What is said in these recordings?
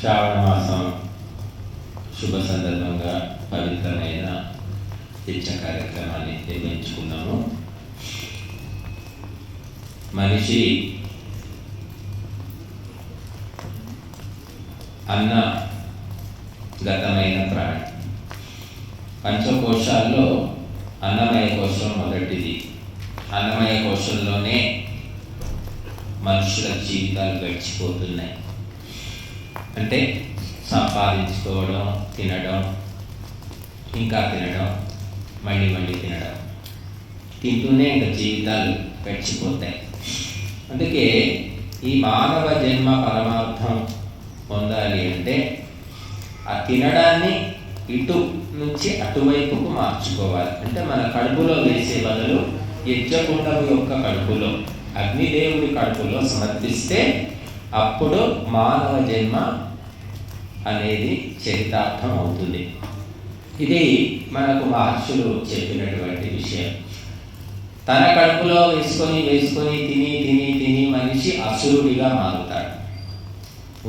శ్రావణ మాసం శుభ సందర్భంగా పవిత్రమైన దీక్ష కార్యక్రమాన్ని నిర్వహించుకున్నాము. మనిషి అన్నగతమైన ప్రాణి. పంచకోశాల్లో అన్నమయ కోశం మొదటిది. అన్నమయ కోశంలోనే మనుషుల జీవితాలు గడిచిపోతున్నాయి. అంటే సంపాదించుకోవడం, తినడం, ఇంకా తినడం, మళ్ళీ మళ్ళీ తినడం, తింటూనే ఇంకా జీవితాలు గడిచిపోతాయి. అందుకే ఈ మానవ జన్మ పరమార్థం పొందాలి అంటే ఆ తినడాన్ని ఇటు నుంచి అటువైపుకు మార్చుకోవాలి. అంటే మన కడుపులో వేసే బదులు యజ్ఞకుండము యొక్క కడుపులో, అగ్నిదేవుడి కడుపులో సమర్పిస్తే అప్పుడు మానవ జన్మ అనేది చరితార్థం అవుతుంది. ఇది మనకు మహర్షులు చెప్పినటువంటి విషయం. తన కడుపులో వేసుకొని తిని తిని తిని మనిషి అసురుడిగా మారుతాడు.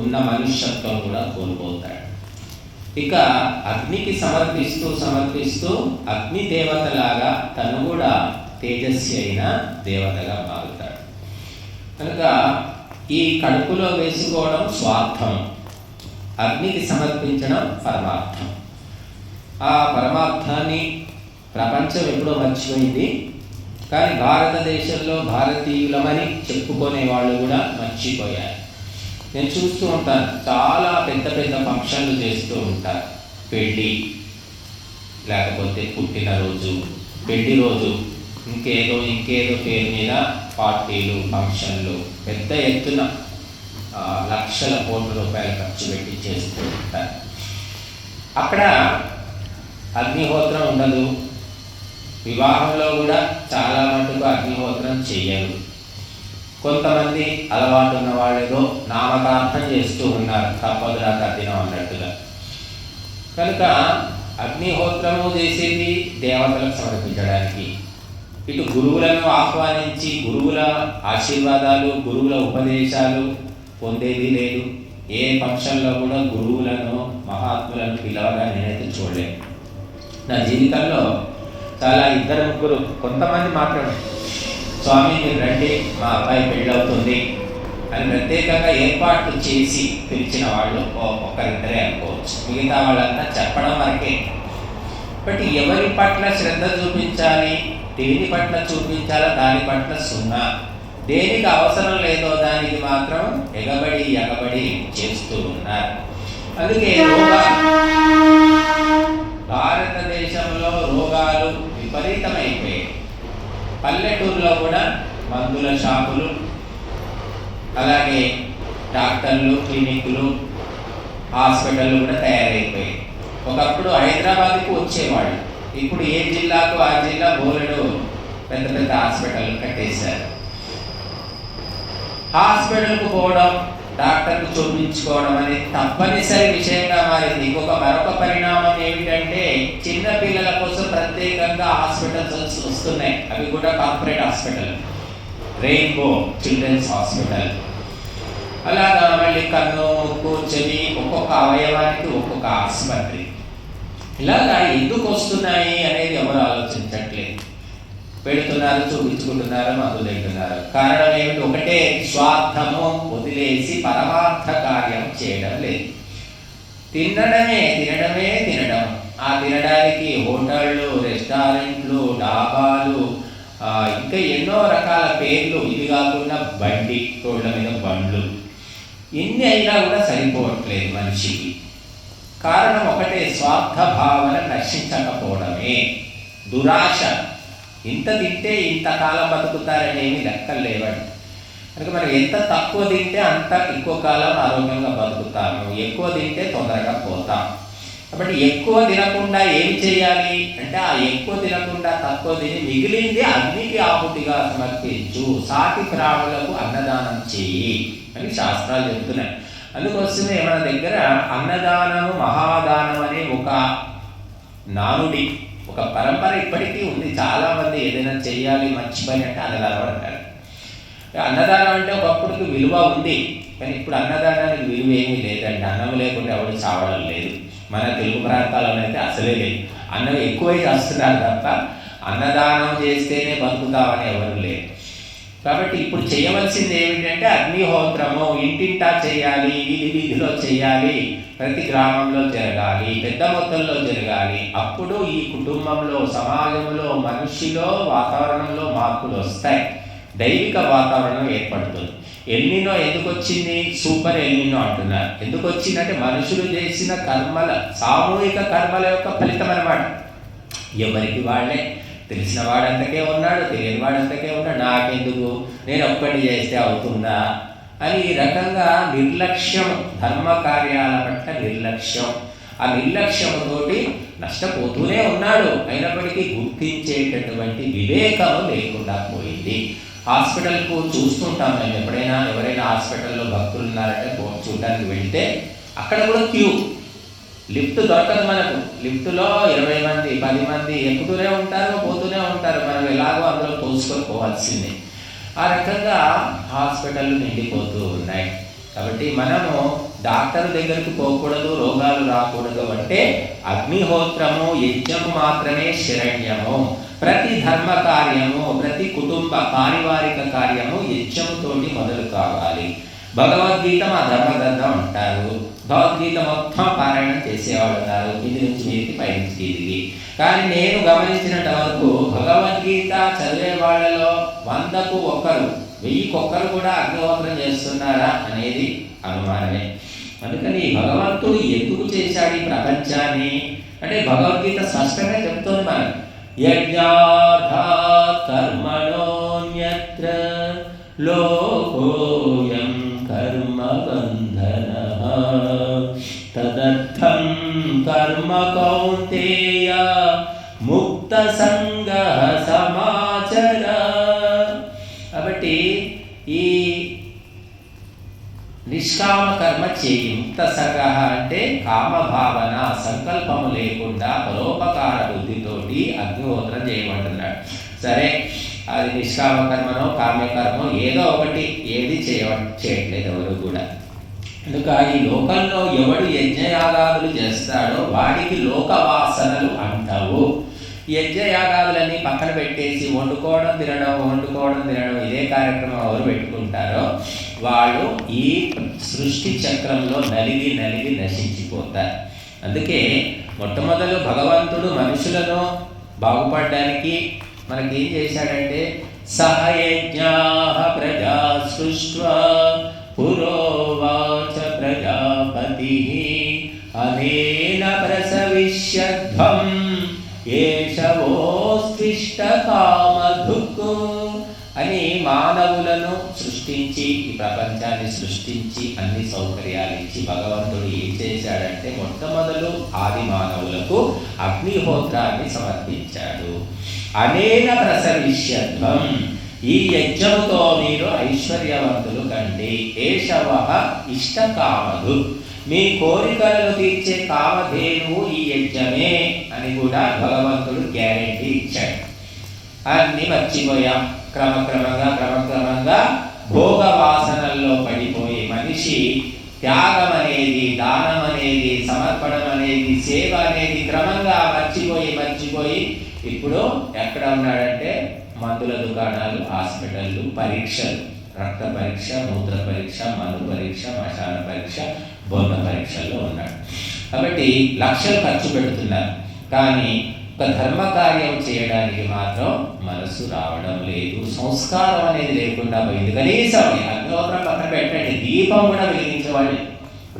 ఉన్న మనుష్యత్వం కూడా కోల్పోతాడు. ఇక అగ్నికి సమర్పిస్తూ అగ్ని దేవతలాగా తను కూడా తేజస్వి అయిన దేవతగా మారుతాడు. కనుక ఈ కడుపులో వేసుకోవడం స్వార్థం, అగ్నికి సమర్పించడం పరమార్థం. ఆ పరమార్థాన్ని ప్రపంచం ఎప్పుడో మర్చిపోయింది. కానీ భారతదేశంలో భారతీయులమని చెప్పుకునే వాళ్ళు కూడా మర్చిపోయారు. నేను చూస్తూ ఉంటాను, చాలా పెద్ద పెద్ద ఫంక్షన్లు చేస్తూ ఉంటారు. పెళ్ళి, లేకపోతే పుట్టినరోజు, పెళ్లి రోజు, ఇంకేదో పేరు మీద పార్టీలు, ఫంక్షన్లు పెద్ద ఎత్తున లక్షల కోట్ల రూపాయలు ఖర్చు పెట్టి చేస్తూ ఉంటారు. అక్కడ అగ్నిహోత్రం ఉండదు. వివాహంలో కూడా చాలా మటుకు అగ్నిహోత్రం చెయ్యరు. కొంతమంది అలవాటు ఉన్న వాళ్ళేదో నామకార్థం చేస్తూ ఉన్నారు, తప్పదురా తద్దినం అన్నట్టుగా. కనుక అగ్నిహోత్రము చేసేది దేవతలకు సమర్పించడానికి. ఇటు గురువులను ఆహ్వానించి గురువుల ఆశీర్వాదాలు, గురువుల ఉపదేశాలు పొందేది లేదు. ఏ ఫంక్షన్లో కూడా గురువులను, మహాత్ములను పిలవగా నేనైతే చూడలేను. నా జీవితంలో చాలా ఇద్దరు ముగ్గురు, కొంతమంది మాత్రమే, స్వామి మీరు రండి, మా అబ్బాయి పెళ్ళవుతుంది అని ప్రత్యేకంగా ఏర్పాట్లు చేసి పిలిచిన వాళ్ళు ఒకరిద్దరే అనుకోవచ్చు. మిగతా వాళ్ళంతా చెప్పడం వరకే. బట్ ఎవరి పట్ల శ్రద్ధ చూపించాలి, దేని పట్ల చూపించాలో దాని పట్ల సున్నా, దేనికి అవసరం లేదో దానికి మాత్రం ఎగబడి చేస్తూ ఉన్నారు. అందుకే భారతదేశంలో రోగాలు విపరీతమైపోయాయి. పల్లెటూరులో కూడా మందుల షాపులు, అలాగే డాక్టర్లు, క్లినిక్లు, హాస్పిటళ్ళు కూడా తయారైపోయాయి. ఒకప్పుడు హైదరాబాద్కు వచ్చేవాళ్ళు, ఇప్పుడు ఏ జిల్లాకు ఆ జిల్లా బోలెడు పెద్ద పెద్ద హాస్పిటల్ కట్టేశారు. హాస్పిటల్కు పోవడం, డాక్టర్కు చూపించుకోవడం అనేది తప్పనిసరి విషయంగా మారింది. మరొక పరిణామం ఏమిటంటే చిన్న పిల్లల కోసం ప్రత్యేకంగా హాస్పిటల్స్ వస్తున్నాయి. అవి కూడా corporate hospital, Rainbow Children's Hospital. అలాగా మళ్ళీ కన్ను, ముక్కు, చెవి, ఒక్కొక్క అవయవానికి ఒక్కొక్క ఆసుపత్రి. ఇలాగా ఎందుకు వస్తున్నాయి అనేది ఎవరు ఆలోచించట్లేదు. పెడుతున్నారు, చూపించుకుంటున్నారు, మందు తింటున్నారు. కారణం ఏమిటి? ఒకటే, స్వార్థము వదిలేసి పరమార్థ కార్యం చేయడం లేదు. తినడం. ఆ తినడానికి హోటళ్ళు, రెస్టారెంట్లు, డాబాలు, ఇంకా ఎన్నో రకాల పేర్లు. ఇవి కాకుండా బండి, రోడ్ల మీద బండ్లు, ఇన్ని అయినా కూడా సరిపోవట్లేదు మనిషికి. కారణం ఒకటే, స్వార్థ భావన నశించకపోవడమే, దురాశ. ఇంత తింటే ఇంతకాలం బతుకుతారనేమి లెక్కలు లేవండి. కనుక మనం ఎంత తక్కువ తింటే అంత ఎక్కువ కాలం ఆరోగ్యంగా బతుకుతాము, ఎక్కువ తింటే తొందరగా పోతాం. కాబట్టి ఎక్కువ తినకుండా ఏమి చేయాలి అంటే, ఆ ఎక్కువ తినకుండా తక్కువ తిని మిగిలింది అగ్నికి ఆహుతిగా సమర్పించు, సాటి ప్రాణులకు అన్నదానం చేయి అని శాస్త్రాలు చెబుతున్నాయి. అందుకోసమే మన దగ్గర అన్నదానము మహాదానం అనే ఒక నానుడి, ఒక పరంపర ఇప్పటికీ ఉంది. చాలామంది ఏదైనా చెయ్యాలి మంచి పని అంటే అన్నదానం అంటారు. అన్నదానం అంటే ఒకప్పుడుకి విలువ ఉంది, కానీ ఇప్పుడు అన్నదానానికి విలువ ఏమీ లేదండి. అన్నం లేకుండా ఎవరు చావడం లేదు. మన తెలుగు ప్రాంతాల్లోనైతే అసలే లేదు. అన్నం ఎక్కువై చేస్తున్నారు తప్ప అన్నదానం చేస్తేనే బతుకుతామని ఎవరు లేరు. కాబట్టి ఇప్పుడు చేయవలసింది ఏమిటంటే అగ్నిహోత్రము ఇంటింటా చేయాలి, వీధిలో చేయాలి, ప్రతి గ్రామంలో జరగాలి, పెద్ద మొత్తంలో జరగాలి. అప్పుడు ఈ కుటుంబంలో, సమాజంలో, మనిషిలో, వాతావరణంలో మార్పులు వస్తాయి, దైవిక వాతావరణం ఏర్పడుతుంది. ఎల్నినో ఎందుకు వచ్చింది? సూపర్ ఎల్నినో అంటున్నారు. ఎందుకు వచ్చిందంటే మనుషులు చేసిన కర్మల, సామూహిక కర్మల యొక్క ఫలితం అన్నమాట. ఎవరికి వాళ్ళే, తెలిసిన వాడంతకే ఉన్నాడు, తెలియని వాడంతకే ఉన్నాడు, నాకెందుకు, నేను ఒక్కటి చేస్తే అవుతుందా అని ఈ రకంగా నిర్లక్ష్యం, ధర్మ కార్యాల పట్ల నిర్లక్ష్యం, ఆ నిర్లక్ష్యంతోటి నష్టపోతూనే ఉన్నాడు. అయినప్పటికీ గుర్తించేటటువంటి వివేకము లేకుండా పోయింది. హాస్పిటల్కు చూస్తుంటాం మేము, ఎప్పుడైనా ఎవరైనా హాస్పిటల్లో భక్తులు ఉన్నారంటే చూడడానికి వెళ్తే అక్కడ కూడా క్యూ, లిఫ్ట్ దొరకదు మనకు. లిఫ్ట్లో 20 మంది 10 మంది ఎక్కుతూనే ఉంటారు, పోతూనే ఉంటారు. మనం ఎలాగో అందులో తోసుకొని పోవాల్సిందే. ఆ రకంగా హాస్పిటళ్ళు నిండిపోతూ ఉన్నాయి. కాబట్టి మనము డాక్టర్ దగ్గరికి పోకూడదు, రోగాలు రాకూడదు అంటే అగ్నిహోత్రము, యజ్ఞము మాత్రమే శరణ్యము. ప్రతి ధర్మ కార్యము, ప్రతి కుటుంబ పారివారిక కార్యము యజ్ఞముతోటి మొదలు కావాలి. భగవద్గీత మా ధర్మగ్రంథం అంటారు. భగవద్గీత మొత్తం పారాయణం చేసేవాళ్ళు ఉన్నారు, ఇది నుంచి మీదకి పైనుంచి దిగి. కానీ నేను గమనించినంత వరకు భగవద్గీత చదివే వాళ్ళలో 100కు 1, 1000కు కూడా అగ్నిహోత్రం చేస్తున్నారా అనేది అనుమానమే. అందుకని భగవంతుడు ఎందుకు చేశాడు ఈ ప్రపంచాన్ని అంటే భగవద్గీత స్పష్టంగా చెప్తోంది మనకు. యజ్ఞార్థాత్ కర్మణోన్యత్ర లోకోయం కర్మ బంధనః తదర్థం కర్మ కౌంతేయ ముక్త సంగః సమాచర. కాబట్టి ఈ నిష్కామ కర్మ చేయి, ముక్త సంగః అంటే కామభావన, సంకల్పము లేకుండా పరోపకార బుద్ధితోటి అగ్నిహోత్రం చేయమంటున్నాడు. సరే, అది నిష్కామ కర్మనో కామ్యకర్మో ఏదో ఒకటి, ఏది చేయట్లేదు ఎవరు కూడా. కనుక ఈ లోకంలో ఎవడు యజ్ఞయాగాదులు చేస్తాడో వాడికి లోకవాసనలు అంటావు. యజ్ఞయాగాదులన్నీ పక్కన పెట్టేసి వండుకోవడం తినడం ఇదే కార్యక్రమం ఎవరు పెట్టుకుంటారో వాళ్ళు ఈ సృష్టి చక్రంలో నలిగి నశించిపోతారు. అందుకే మొట్టమొదలు భగవంతుడు మనుషులను బాగుపడడానికి మనకేం చేశాడంటే సహయజ్ఞాః ప్రజా సృష్ట్వా పురోవాచ ప్రజాపతిః అనేన ప్రసవిష్యధ్వం ఏషవోస్తిష్ట కామధుక్ అని మానవులను సృష్టించి, ఈ ప్రపంచాన్ని సృష్టించి, అన్ని సౌకర్యాలు ఇచ్చి భగవంతుడు ఏం చేశాడంటే మొట్టమొదలు ఆది మానవులకు అగ్నిహోత్రాన్ని సమర్పించాడు. అనేన ప్రసవిష్యధ్వం, ఈ యజ్ఞముతో మీరు ఐశ్వర్యవంతులు కండి. ఏషవః ఇష్టకామధు, మీ కోరికలను తీర్చే కామధేనువు ఈ యజ్ఞమే అని కూడా భగవంతుడు గ్యారెంటీ ఇచ్చాడు. అన్ని మర్చిపోయాం. క్రమక్రమంగా భోగ వాసనల్లో పడిపోయి మనిషి త్యాగం అనేది, దానం అనేది, సమర్పణం అనేది, సేవ అనేది క్రమంగా మర్చిపోయి ఇప్పుడు ఎక్కడ ఉన్నాడంటే మందుల దుకాణాలు, హాస్పిటళ్ళు, పరీక్షలు, రక్త పరీక్ష, మూత్ర పరీక్ష, మను పరీక్ష, మశాన పరీక్ష, బోధ పరీక్షల్లో ఉన్నాడు. కాబట్టి లక్షలు ఖర్చు పెడుతున్నారు, కానీ ఒక ధర్మ కార్యం చేయడానికి మాత్రం మనసు రావడం లేదు. సంస్కారం అనేది లేకుండా పోయింది. కనీసం అగ్నిహోత్రం పక్కన పెట్టండి, దీపం కూడా వెలిగించేవాళ్ళు,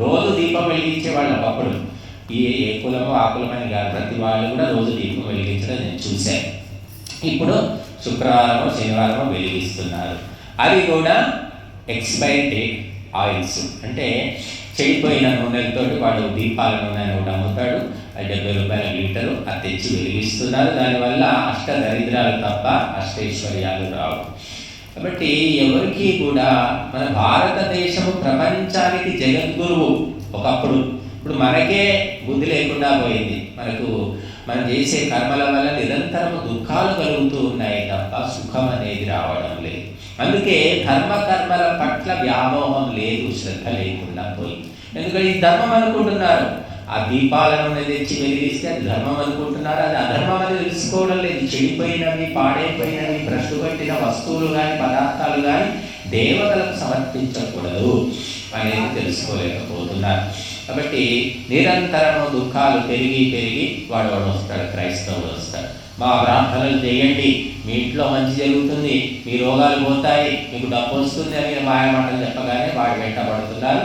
రోజు దీపం వెలిగించేవాళ్ళు ఒకప్పుడు. ఏ కులమో ఆ కులమని కాదు, ప్రతి వాళ్ళు కూడా రోజు దీపం వెలిగించడం నేను చూశాను. ఇప్పుడు శుక్రవారమో శనివారమో వెలిగిస్తున్నారు. అది కూడా ఎక్స్పైరీ డేట్ ఆయిల్స్, అంటే చెడిపోయిన నూనెలతో వాడు దీపాల నూనె ఒకటి అమ్ముతాడు, 70 రూపాయల లీటరు, అది తెచ్చి వెలిగిస్తున్నారు. దానివల్ల అష్ట దరిద్రాలు తప్ప అష్టైశ్వర్యాలు రావు. కాబట్టి ఎవరికి కూడా మన భారతదేశము ప్రపంచానికి జగద్గురువు ఒకప్పుడు. ఇప్పుడు మనకే బుద్ధి లేకుండా పోయింది. మనం చేసే కర్మల వల్ల నిరంతరము దుఃఖాలు కలుగుతూ ఉన్నాయి తప్ప సుఖం అనేది రావడం లేదు. అందుకే ధర్మకర్మల పట్ల వ్యామోహం లేదు, శ్రద్ధ లేకుండా పోయి. ఎందుకంటే ఈ ధర్మం అనుకుంటున్నారు, ఆ దీపాలను తెచ్చి వెలిగిస్తే అది ధర్మం అనుకుంటున్నారు, అది అధర్మం అని తెలుసుకోవడం లేదు. చెడిపోయినవి, పాడైపోయినవి, భ్రష్టు పట్టిన వస్తువులు కానీ పదార్థాలు కానీ దేవతలకు సమర్పించకూడదు అనేది తెలుసుకోలేకపోతున్నారు. కాబట్టి నిరంతరము దుఃఖాలు పెరిగి పెరిగి వాడు వస్తాడు, క్రైస్తవుడు వస్తాడు. మా ప్రార్థనలు చేయండి, మీ ఇంట్లో మంచి జరుగుతుంది, మీ రోగాలు పోతాయి, మీకు డబ్బు వస్తుంది అని మాయమాటలు చెప్పగానే వాడు వెంటబడుతున్నారు.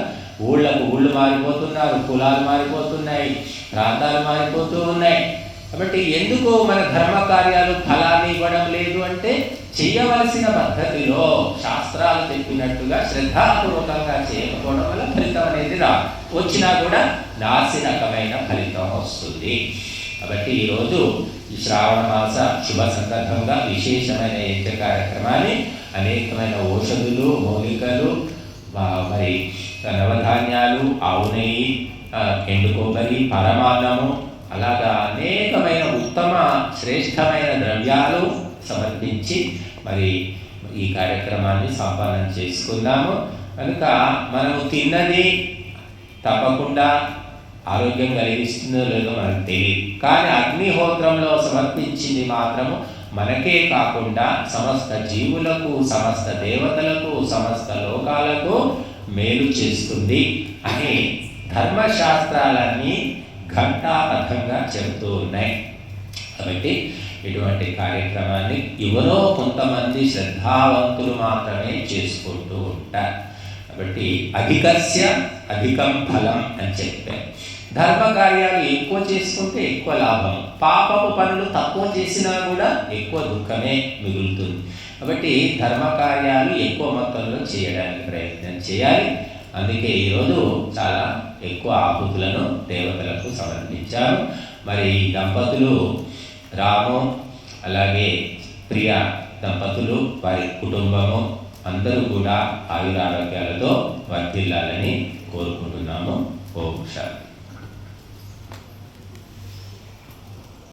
ఊళ్ళు మారిపోతున్నారు, కులాలు మారిపోతున్నాయి, ప్రాంతాలు మారిపోతూ ఉన్నాయి. కాబట్టి ఎందుకు మన ధర్మ కార్యాలు ఫలాన్ని ఇవ్వడం లేదు అంటే చేయవలసిన పద్ధతిలో శాస్త్రాలు చెప్పినట్టుగా శ్రద్ధాపూర్వకంగా చేయకపోవడం వల్ల ఫలితం అనేది రాదు, వచ్చినా కూడా నాసిరకమైన ఫలితం వస్తుంది. కాబట్టి ఈరోజు ఈ శ్రావణ మాస శుభ సందర్భంగా విశేషమైన యజ్ఞ కార్యక్రమాన్ని అనేకమైన ఔషధులు, మూలికలు, మరి నవధాన్యాలు, ఆవు నెయ్యి, ఎండు కొబ్బరి, పరమాన్నము, అలాగా అనేకమైన ఉత్తమ శ్రేష్టమైన ద్రవ్యాలు సమర్పించి మరి ఈ కార్యక్రమాన్ని సంపన్నం చేసుకుందాము. కనుక మనము తిన్నది తప్పకుండా ఆరోగ్యం కలిగిస్తుందో లేదో మనకు తెలియదు, కానీ అగ్నిహోత్రంలో సమర్పించింది మాత్రము మనకే కాకుండా సమస్త జీవులకు, సమస్త దేవతలకు, సమస్త లోకాలకు మేలు చేస్తుంది అని ధర్మశాస్త్రాలన్నీ ఘంటాబద్ధంగా చెబుతూ ఉన్నాయి. కాబట్టి ఇటువంటి కార్యక్రమాన్ని ఎవరో కొంతమంది శ్రద్ధావంతులు మాత్రమే చేసుకుంటూ ఉంటారు. కాబట్టి అధికస్య అధికం ఫలం అని చెప్పారు. ధర్మ కార్యాలు ఎక్కువ చేసుకుంటే ఎక్కువ లాభం, పాపపు పనులు తక్కువ చేసినా కూడా ఎక్కువ దుఃఖమే మిగులుతుంది. కాబట్టి ధర్మ కార్యాలు ఎక్కువ మొత్తంలో చేయడానికి ప్రయత్నం చేయాలి. అందుకే ఈరోజు చాలా ఎక్కువ ఆహుతులను దేవతలకు సమర్పించారు. మరి దంపతులు రాము అలాగే ప్రియ దంపతులు, వారి కుటుంబము అందరూ కూడా ఆయురారోగ్యాలతో వర్ధిల్లాలని